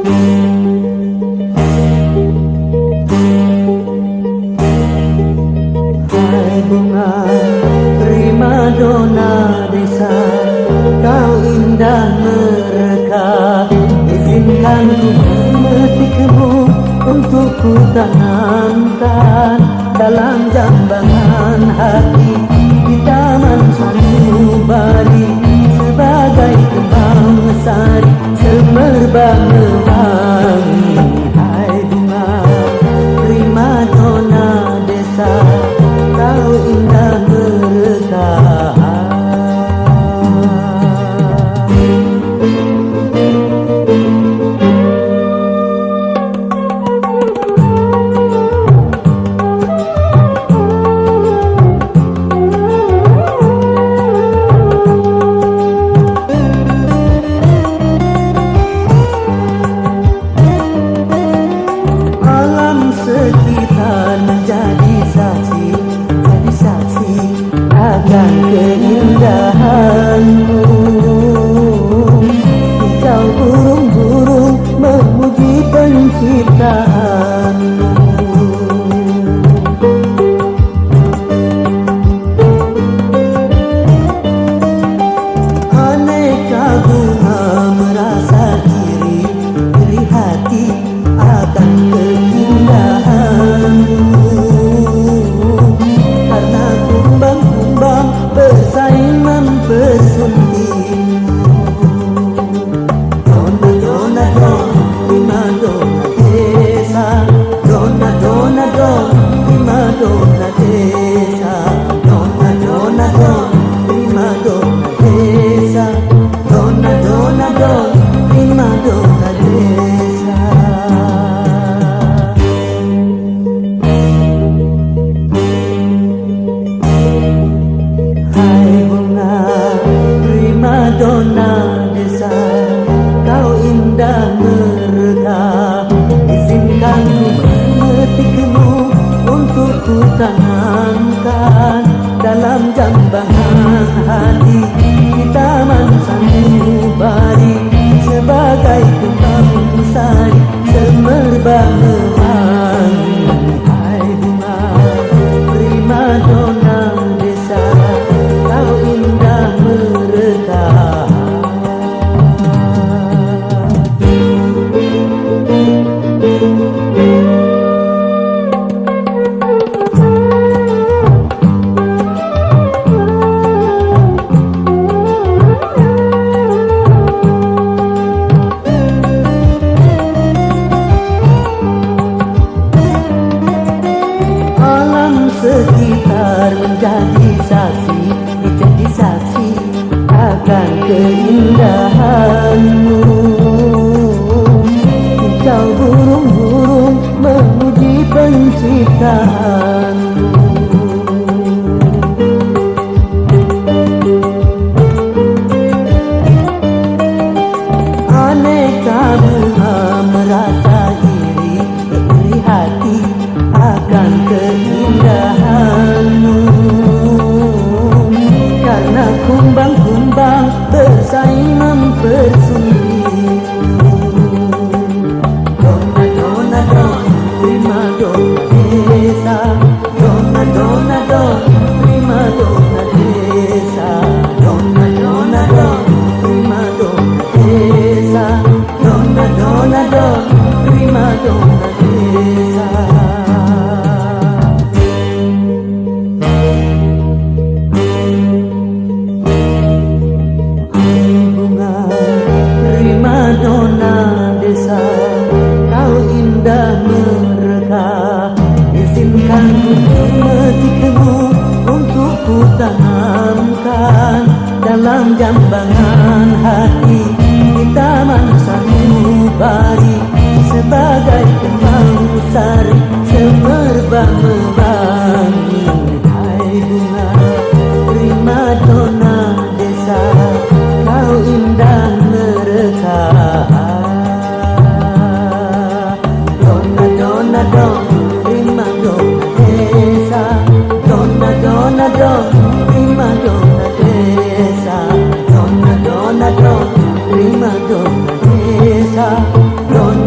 Hai bunga primadona desa, kau indah mereka. Izinkan ku memetikmu untuk ku tanamkan dalam jambangan hati di taman sanubari, sebagai kembang sari semerbak mewangi. Hai bunga primadona desa, kau indah mereka. Sekitar menjadi saksi, jadi saksi akan keindahanmu. Hijau burung-burung memuji penciptaanmu. Aneka bunga merasa iri hati akan keindahanmu, karena kumbang-kumbang bersaing mempersuntingmu. Dona dona don, primadona desa. Dona dona don, primadona desa. Dona dona don, primadona desa. Dona dona don, primadona desa. Primadona desa, kau indah mereka. Izinkan ku memetikmu untuk ku tanamkan dalam jambangan hati di taman sanubari, sebagai kembang sari semerbak mewangi. Hai bunga primadona desa, kau indah mereka. Sekitar menjadi saksi, jadi saksi akan keindahanmu. Hijau burung-burung memuji penciptaanmu. Aneka bunga merasa iri hati akan keindahanmu, karena kumbang-kumbang bersaing mempersuntingmu. Dona dona don, primadona desa. Dona dona don, primadona desa. Dona dona don, primadona desa. Dona dona don, primadona desa. Primadona desa, kau indah mereka. Izinkan ku memetikmu untuk ku tanamkan dalam jambangan hati di taman sanubari, sebagai kembang sari semerbak mewangi. Hai bunga primadona desa, kau indah mereka. Dona dona don, primadona desa. Dona dona don, primadona desa. Dona dona don, primadona desa. Dona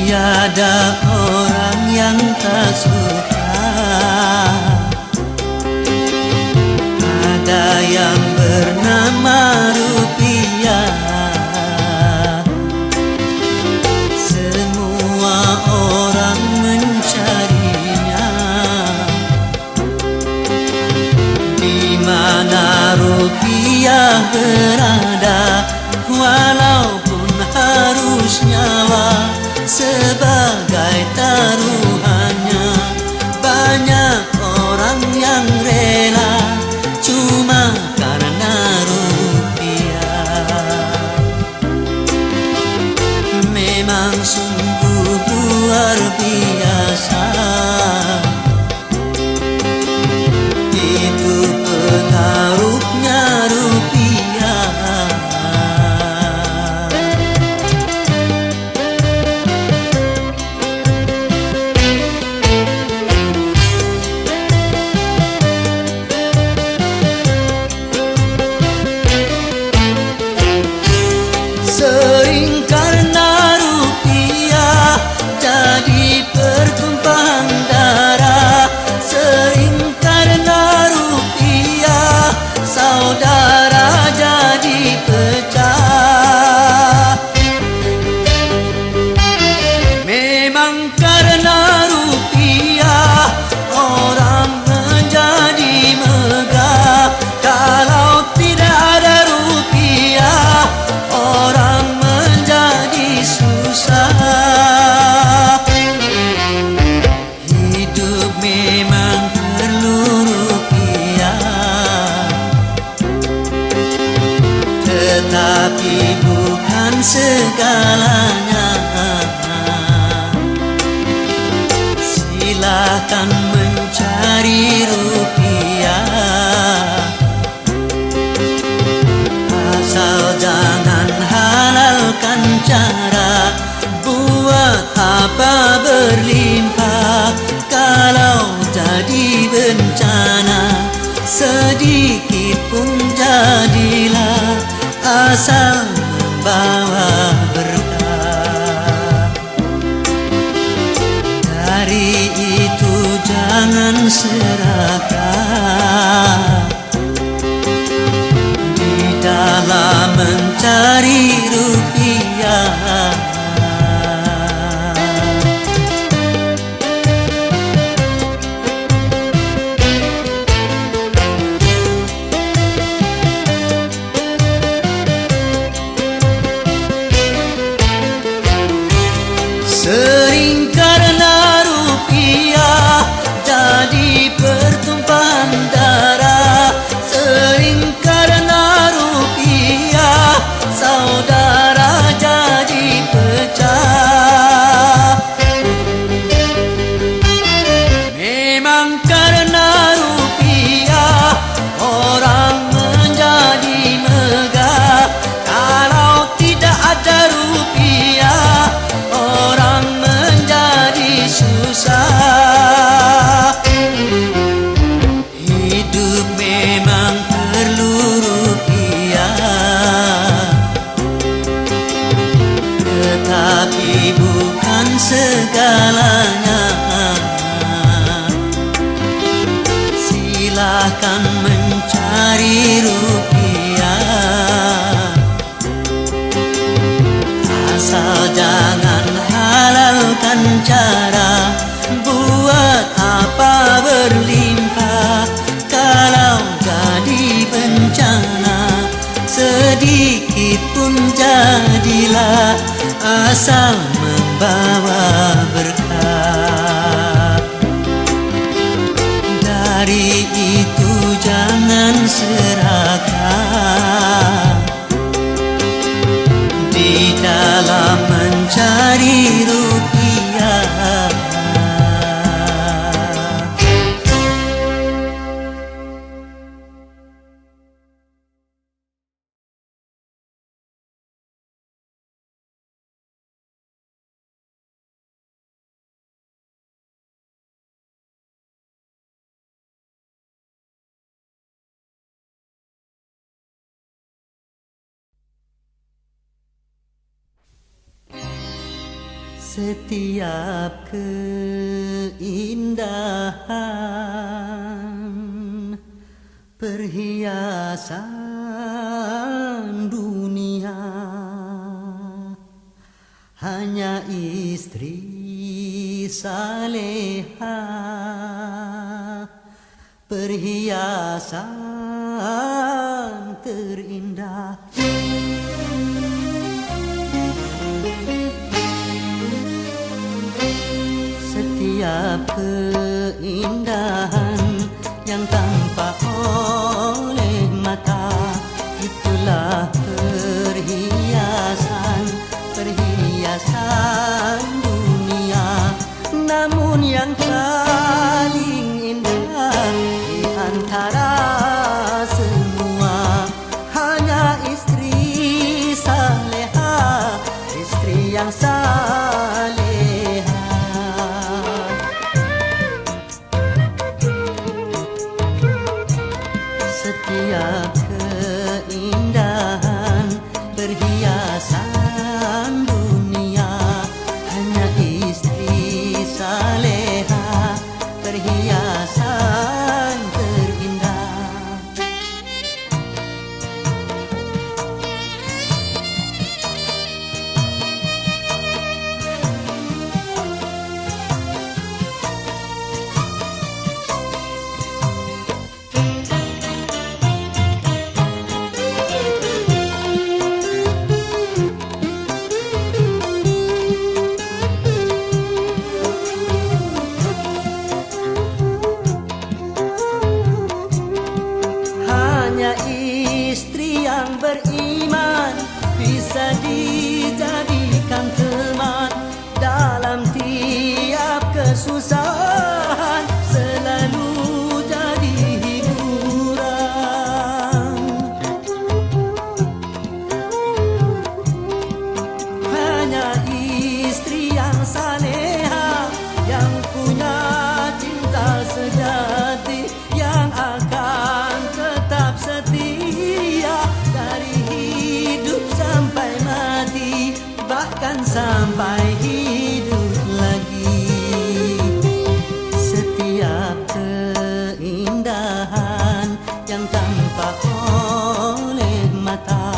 Tiada orang yang tak suka, ada yang bernama rupiah. Semua orang mencarinya, di mana rupiah berada, walaupun harus nyawa sebagai taruhannya. Banyak orang yang rela cuma karena rupiah. Memang sungguh luar biasa, itu pengaruhnya rupiah. Sering karena rupiah jadi pertumpahan darah. Sering karena rupiah saudara jadi pecah. Memang karena rupiah orang menjadi megah. Kalau tidak ada rupiah orang menjadi susah. Hidup memang perlu rupiah, tetapi bukan segalanya. Silakan mencari rupiah, asal jangan halalkan cara buat apa berlimpah. Kalau jadi bencana sedikit pun jadilah, asal membawa berkah. Dari itu jangan serakah dalam mencari rupiah. Sering karena rupiah jadi pertumpahan darah. Sering karena rupiah saudara jadi pecah. Memang karena rupiah orang menjadi megah. Kalau tidak ada rupiah orang menjadi susah. Hidup memang perlu rupiah, tetapi bukan segalanya. Silakan mencari rupiah, asal jangan halalkan cara buat apa berlimpah. Kalau jadi bencana sedikit pun jadilah, asal membawa berkah. Dari itu jangan serakah di dalam mencari rupiah. Setiap keindahan perhiasan dunia hanya istri saleha, perhiasan terindah. Setiap keindahan yang tampak oleh mata, itulah perhiasan dunia. Namun yang paling indah di antara semua hanya istri saleha, istri yang saleha. Setiap keindahan perhiasan dunia hanya istri saleha, perhiasan terindah. Istri yang beriman bisa dijadikan teman dalam tiap kesusahan, selalu jadi hiburan. Hanya istri yang saleha, yang punya cinta sejati, yang akan tetap setia dari hidup sampai mati, bahkan sampai hidup lagi. Setiap keindahan yang tampak oleh mata,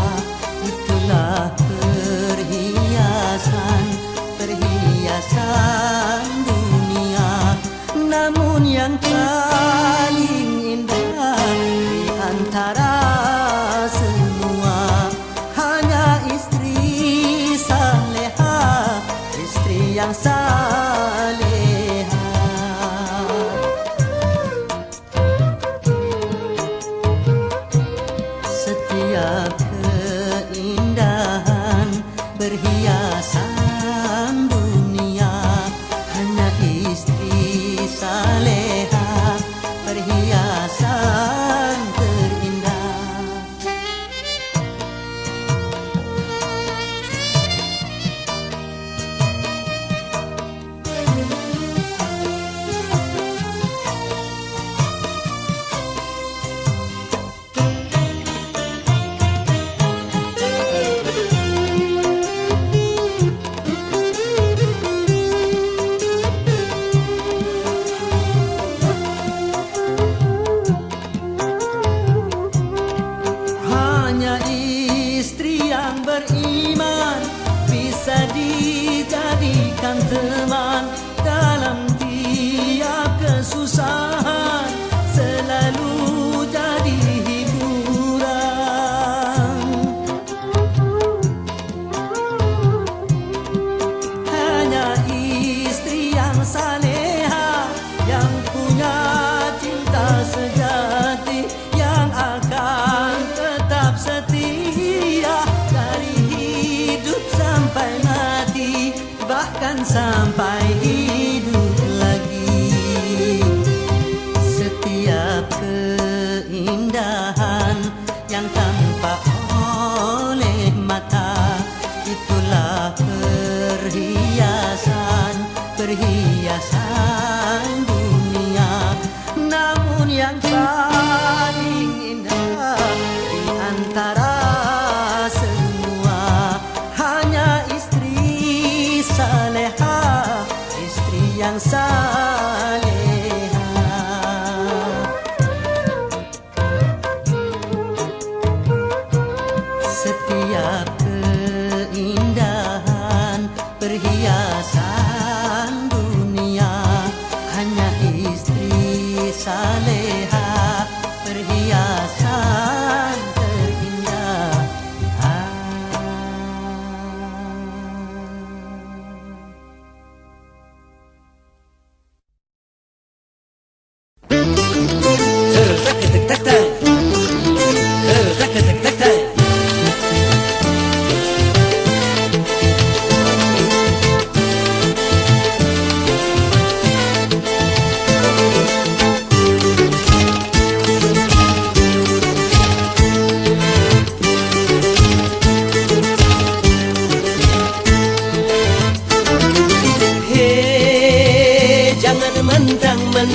itulah perhiasan dunia. Namun yang paling indah di antara semua hanya istri saleha, istri yang saleha. Setiap keindahan perhiasan dunia hanya istri saleha, perhiasan terindah. Istri yang beriman bisa dijadikan teman dalam tiap kesusahan, selalu jadi hiburan. Hanya istri yang saleha, yang punya cinta sejati, yang akan tetap setia dari hidup sampai mati, bahkan sampai hidup lagi. Setiap keindahan yang tampak oleh mata, itulah perhiasan dunia. Namun yang paling indah di antara semua hanya istri saleha,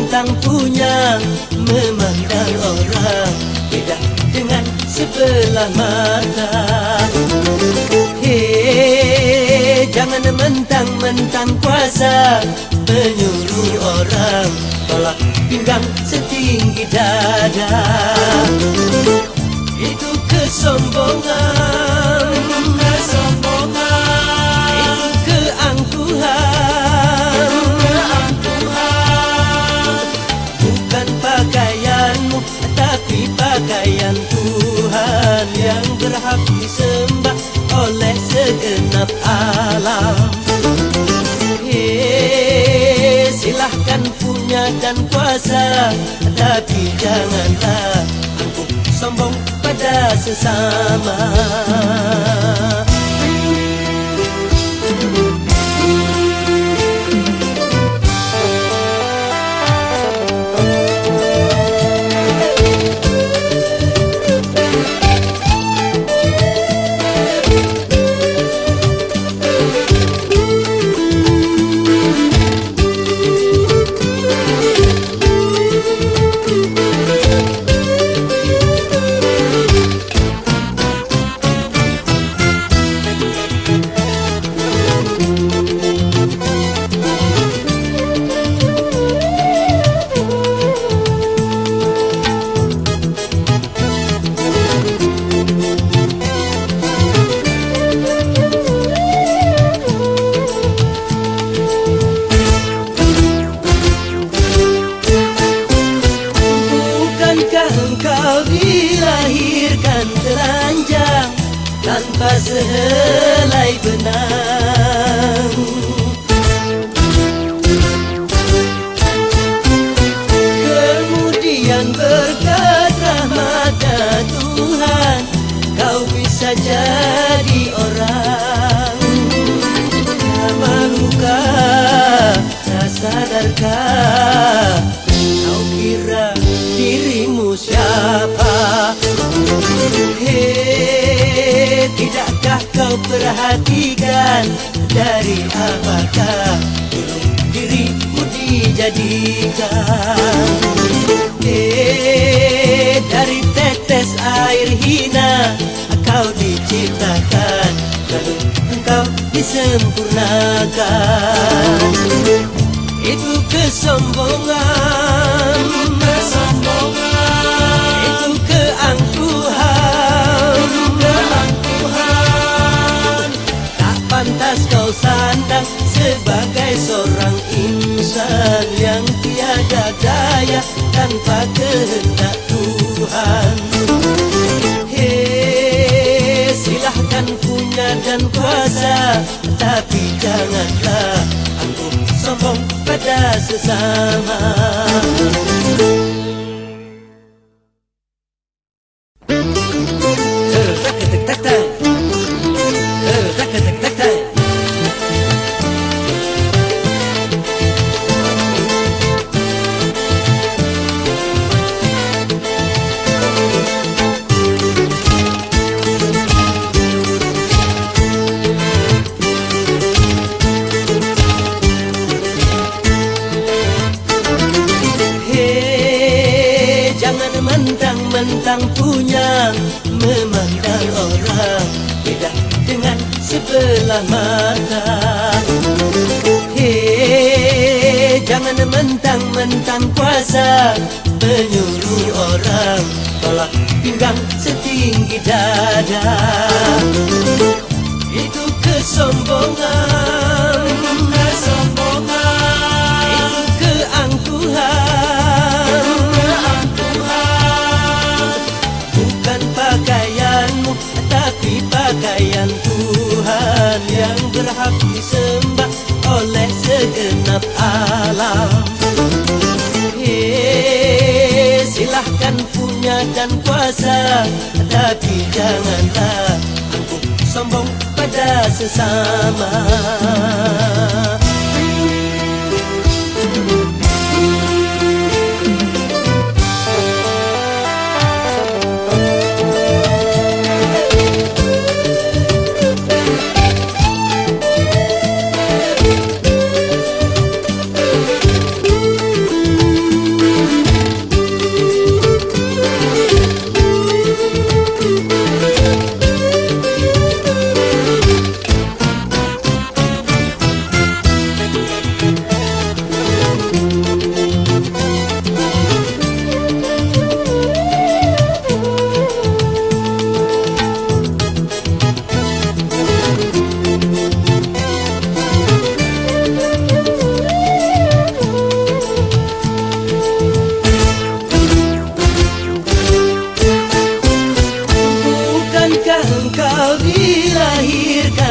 mentang punya, memandang orang beda dengan sebelah mata. Hei, jangan mentang-mentang kuasa menyuruh orang tolak pinggang setinggi dada. Itu kesombongan, itu keangkuhan, bukan pakaianmu tapi pakaian Tuhan yang berhak disembah oleh segenap alam. Hei, silahkan punya dan kuasa, tapi janganlah angkuh sombong pada sesama. Tanpa sehelai benang, kemudian berkat rahmat Tuhan kau bisa jadi orang. Malukah, tak sadarkah kau kira dirimu siapa? Hei, tidakkah kau perhatikan dari apakah dirimu dijadikan? Dari tetes air hina kau diciptakan, lalu engkau disempurnakan. Itu kesombongan, itu keangkuhan, tak pantas kau sandang sebagai seorang insan yang tiada daya tanpa kehendak Tuhan. Hei, silahkan punya dan kuasa, tapi janganlah angkuh sombong pada sesama. Mentang-mentang punya, memandang orang beda dengan sebelah mata. Hei, jangan mentang-mentang kuasa menyuruh orang tolak pinggang setinggi dada. Itu kesombongan, itu keangkuhan, bukan pakaianmu tapi pakaian Tuhan yang berhak disembah oleh segenap alam. Hei, silahkan punya dan kuasa, tapi janganlah angkuh sombong pada sesama.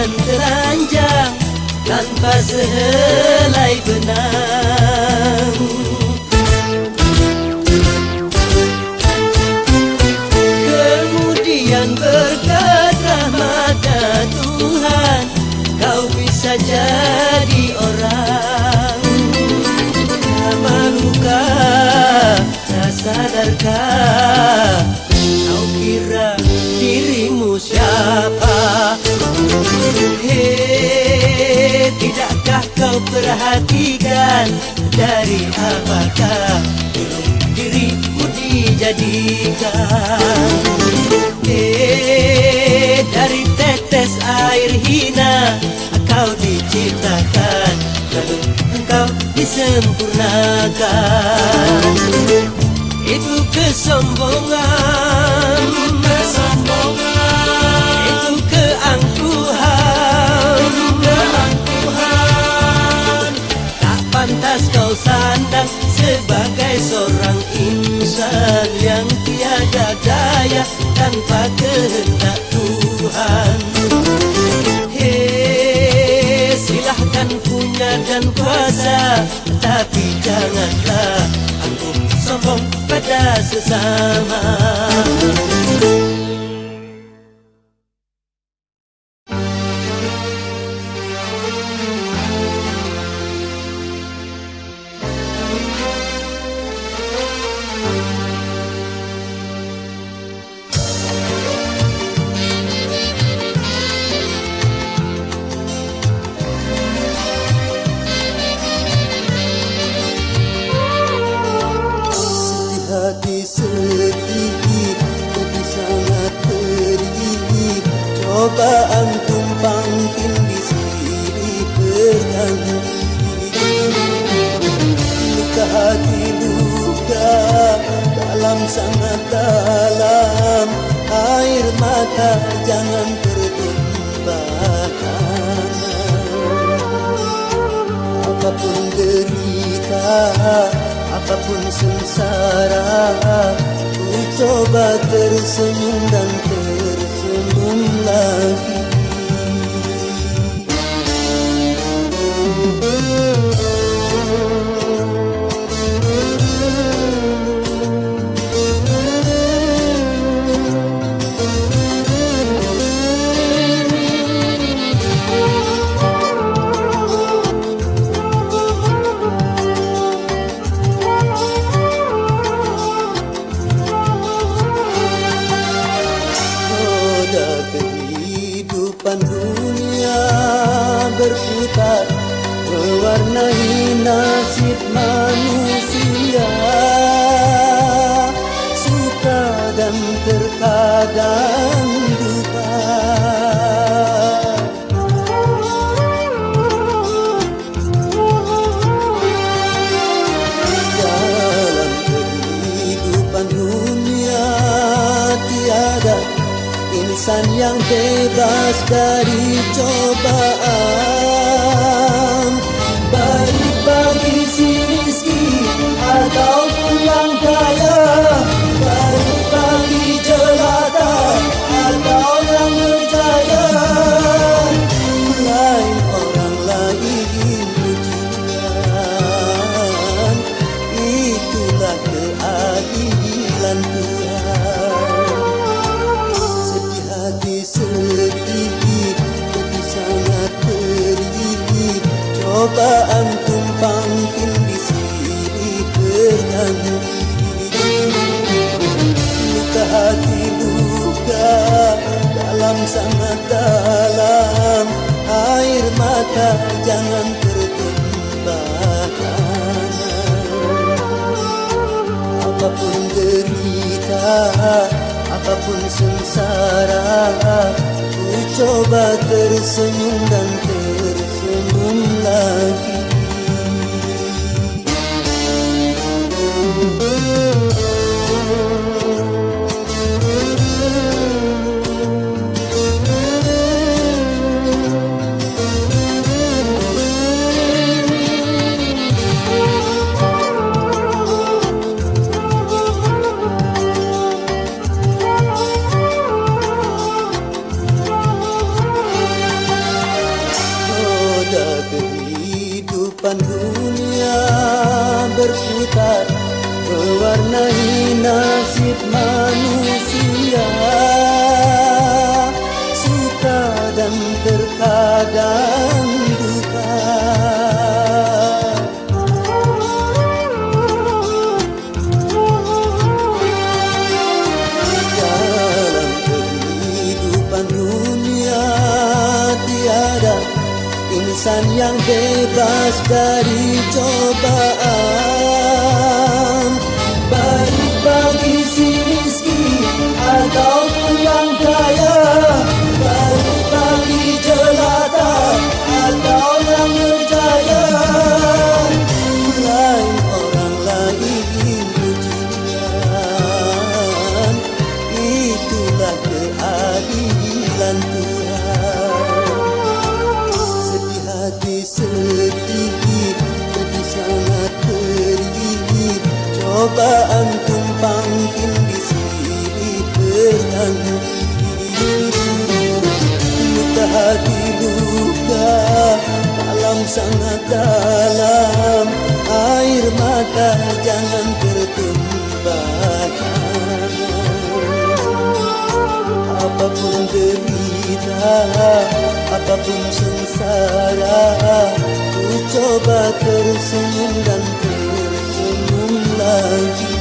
dan telanjang tanpa sehelai benang. Kemudian berkat rahmat Tuhan, kau bisa jadi orang. Tak malukah, tak sadarkah, kau kira dirimu siapa? Hei, tidakkah kau perhatikan dari apakah dirimu dijadikan? Dari tetes air hina kau diciptakan, lalu engkau disempurnakan. Itu kesombongan, itu keangkuhan, tak pantas kau sandang sebagai seorang insan yang tiada daya tanpa kehendak Tuhan. Hei, silahkan punya dan kuasa, tapi janganlah anggap sombong pada sesama. Cobaan tumpang tindih silih bertanding, luka hati luka dalam sangat dalam, air mata jangan tertumpah tangan. Apapun derita, apapun sengsara, ku coba tersenyum dan tersenyum lagi. Kehidupan dunia berputar, mewarnai nasib manusia, suka dan terkadang duka. Dalam kehidupan dunia tiada insan yang bebas dari cobaan, baik bagi si miskin ataupun yang kaya, baik bagi jelata atau yang berjaya. Lain orang lain ujian, itulah keadilan Tuhan. Sedih, hati sangat perih, cobaan tumpang tindih silih bertanding, luka hati luka dalam sangat dalam, air mata jangan tertumpah tangan. Apapun derita, apapun sengsara, ku coba tersenyum dan tersenyum lagi. kehidupan dunia berputar, mewarnai nasib manusia, suka dan terkadang duka. Dalam kehidupan dunia tiada insan yang bebas dari cobaan, baik bagi si miskin ataupun yang kaya, baik bagi jelata atau yang berjaya. Lain orang lain ujian, itulah keadilan Tuhan. Sedih hati sedih, jadi sangat perih, cobaan tumpang tindih silih berganti. Luka hati luka dalam sangat dalam, air mata jangan tertumpahkan. Apapun derita, apapun sengsara, ku coba tersenyum dan tersenyum lagi.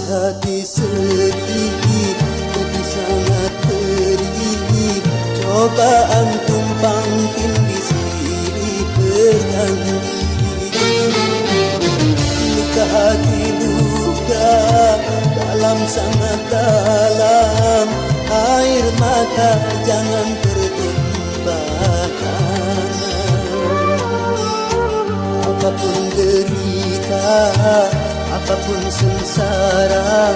Hati sedih, jadi sangat perih, cobaan tumpang tindih silih berganti. Luka hati luka dalam sangat dalam, air mata jangan tertumpahkan. Apapun derita, apapun sengsara,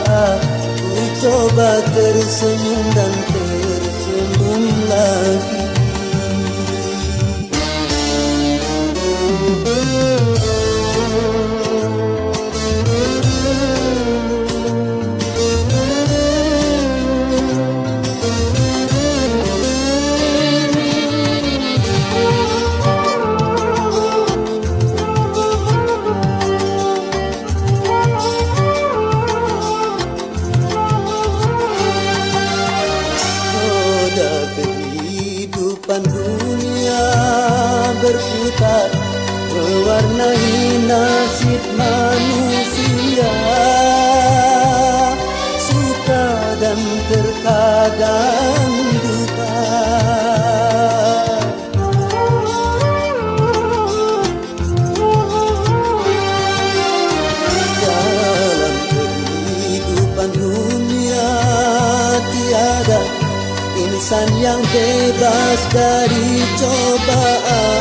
ku coba tersenyum dan tersenyum lagi. Kehidupan dunia berputar, mewarnai nasib manusia, suka dan terkadang duka. Dalam kehidupan dunia tiada insan yang bebas dari cobaan,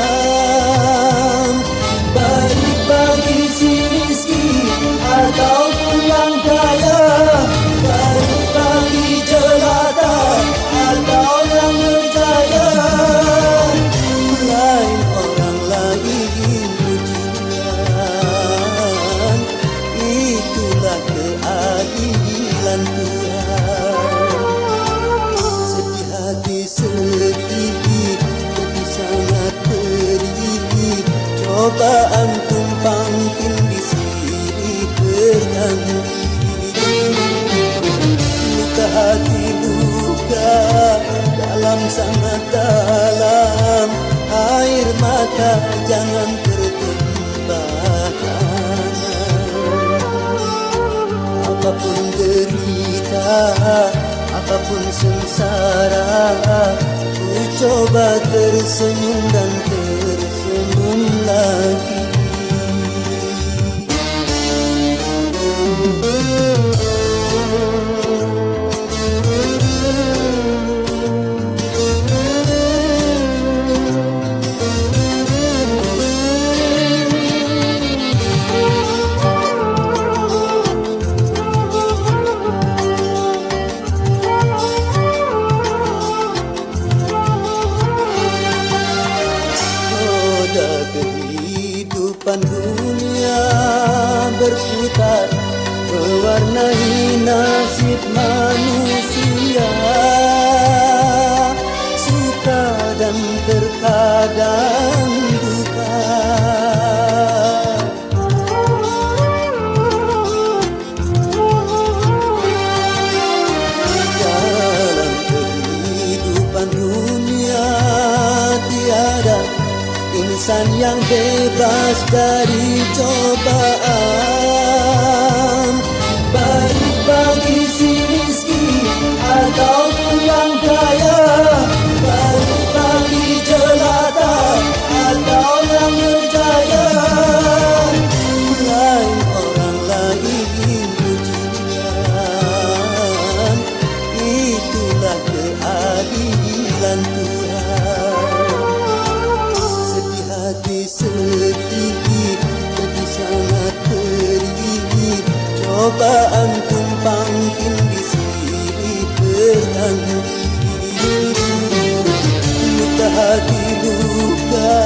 baik bagi si miskin ataupun yang kaya, baik bagi jelata atau yang berjaya. Lain orang lain ujian, itulah keadilan Tuhan. Hati sedih, jadi sangat perih, cobaan tumpang tindih silih berganti. Luka hati luka dalam sangat dalam, air mata jangan tertumpahkan. Apapun derita, apapun sengsara, ku coba tersenyum dan tersenyum lagi. Kehidupan dunia berputar, mewarnai nasib manusia, suka dan terkadang duka. Dalam kehidupan dunia tiada insan yang bebas dari cobaan, baik bagi si miskin ataupun yang kaya, baik bagi jelata atau yang berjaya. Lain orang lain ujian, itulah keadilan Tuhan. Hati sedih, jadi sangat perih, cobaan tumpang tindih silih bertanding. Luka hati luka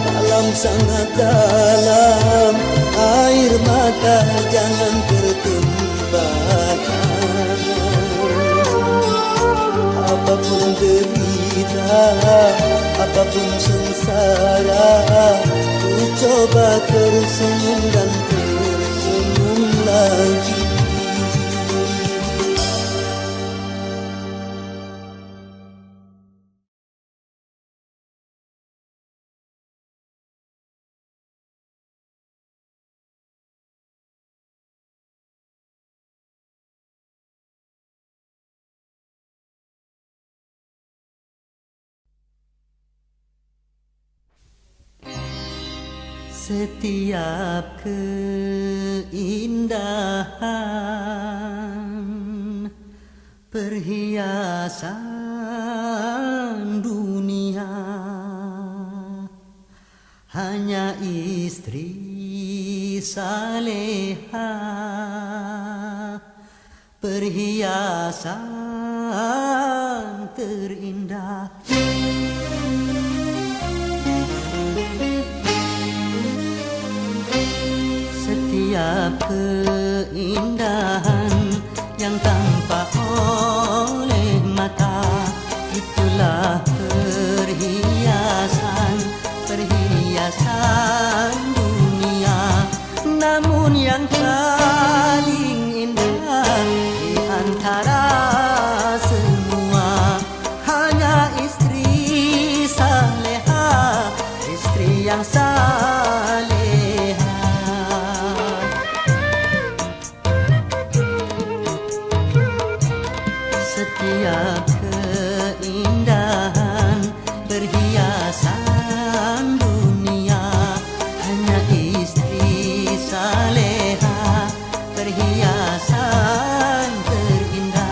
dalam sangat dalam, air mata jangan tertumpahkan. Apapun derita, apapun sengsara, ku coba tersenyum dan tersenyum lagi. Setiap keindahan perhiasan dunia, hanya istri saleha perhiasan terindah. Setiap keindahan yang tampak oleh mata, itulah perhiasan dunia. Namun yang paling indah di antara semua, hanya istri saleha, istri yang saleha. Setiap keindahan perhiasan dunia, hanya istri saleha perhiasan terindah.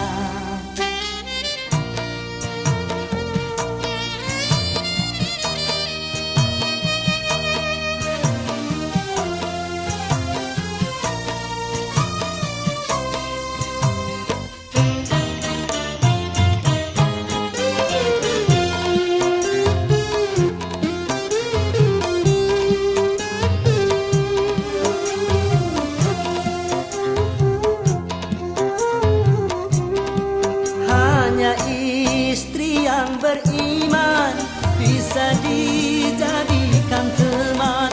Istri yang beriman bisa dijadikan teman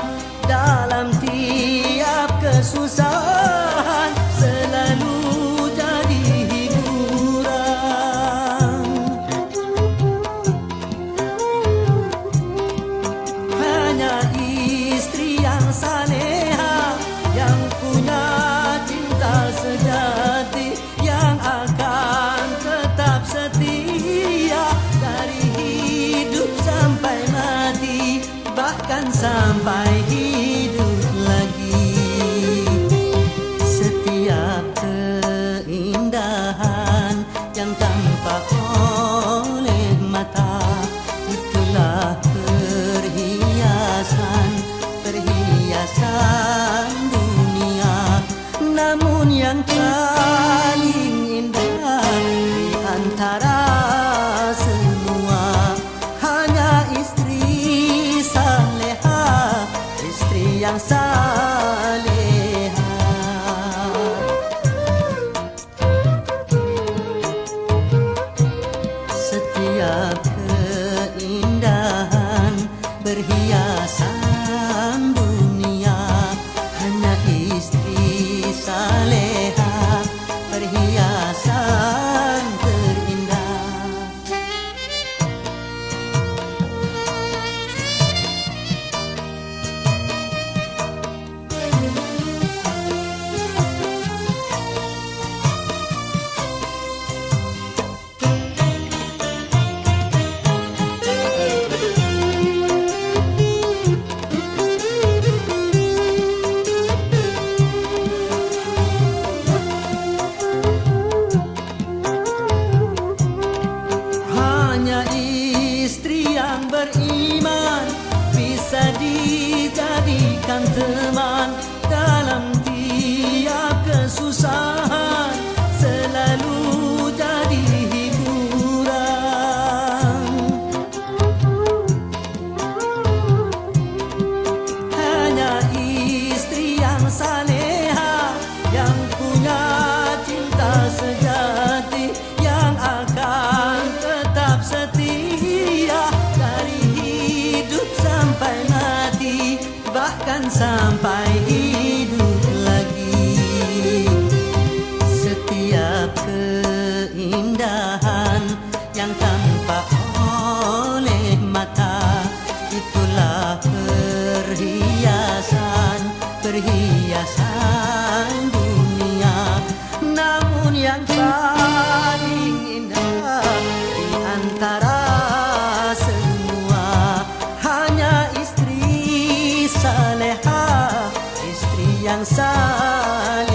dalam tiap kesusahan, selalu jadi hiburan. Hanya istri yang saleha yang punya cinta sejati, yang akan tetap setia dari hidup sampai mati, bahkan sampai hidup lagi. Setiap keindahan yang tampak oleh mata, itulah perhiasan dunia. Namun yang paling indah di antara semua, hanya istri saleha, istri yang yang saleha. Setiap keindahan berhiasan dunia, hanya istri saleha perhiasan terindah. Hanya istri yang beriman bisa dijadikan teman dalam tiap kesusahan, selalu jadi hiburan. Hanya istri yang saleha yang punya cinta sejati, yang akan tetap setia dari hidup sampai mati, bahkan sampai hidup lagi. Setiap keindahan yang tampak oleh mata, itulah perhiasan dunia. Namun yang paling indah di antara semua hanya istri saleha, istri yang saleha.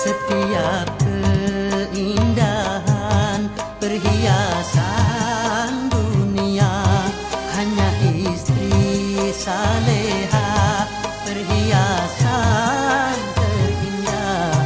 Setiap keindahan perhiasan dunia, hanya istri saleha perhiasan terindah.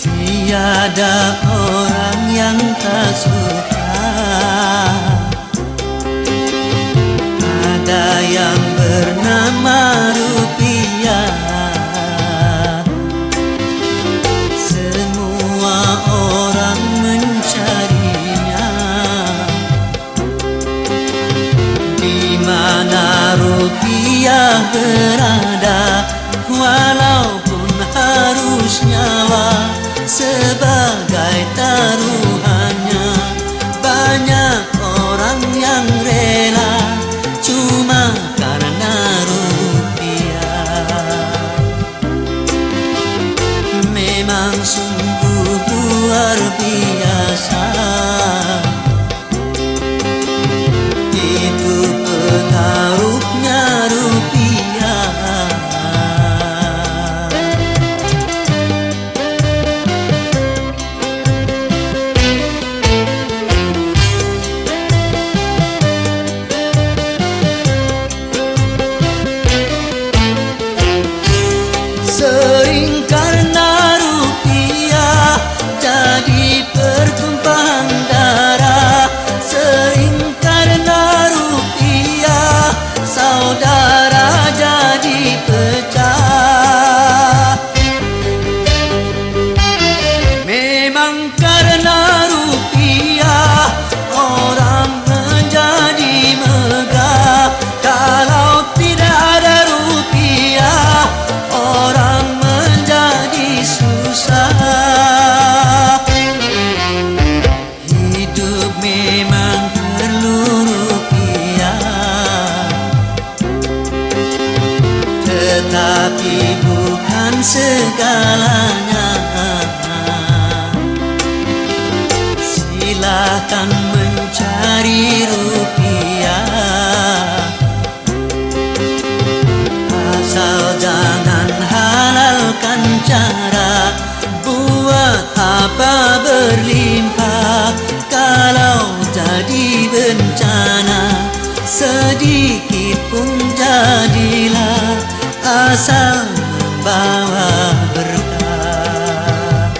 Tiada orang yang tak suka, ada yang bernama rupiah. Semua orang mencarinya, di mana rupiah berada, walaupun harus nyawa sebagai taruhannya. Banyak orang yang rela cuma karena rupiah. Memang sungguh luar biasa itu pengaruhnya rupiah. bencana, sedikit pun jadilah, asal membawa berkah.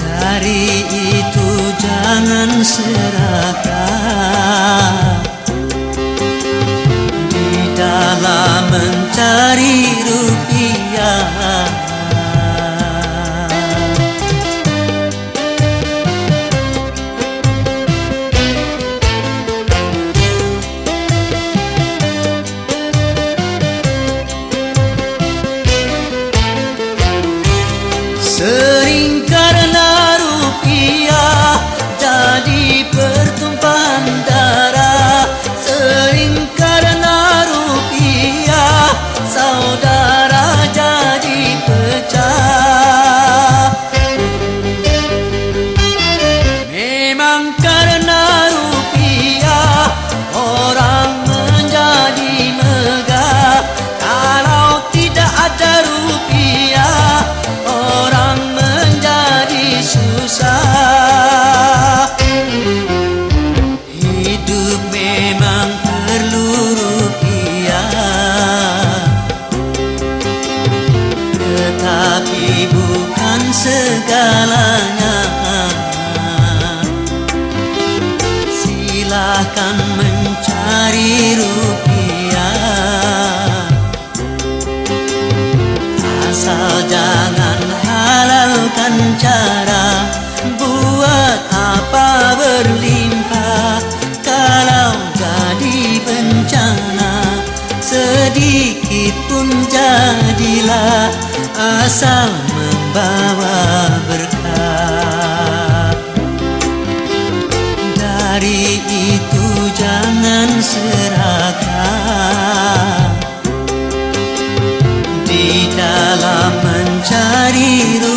Dari itu jangan serakah di dalam mencari rupiah. Sering karena rupiah jadi pertumpahan darah. Sering karena rupiah saudara jadi pecah. Memang karena rupiah orang menjadi megah. Kalau tidak ada rupiah orang menjadi susah. Hidup memang perlu rupiah, tetapi bukan segalanya. Silakan mencari rupiah, asal jangan halalkan cara buat apa berlimpah. Kalau jadi bencana sedikit pun jadilah, asal membawa berkah. Dari itu jangan serakah di dalam mencari rupiah.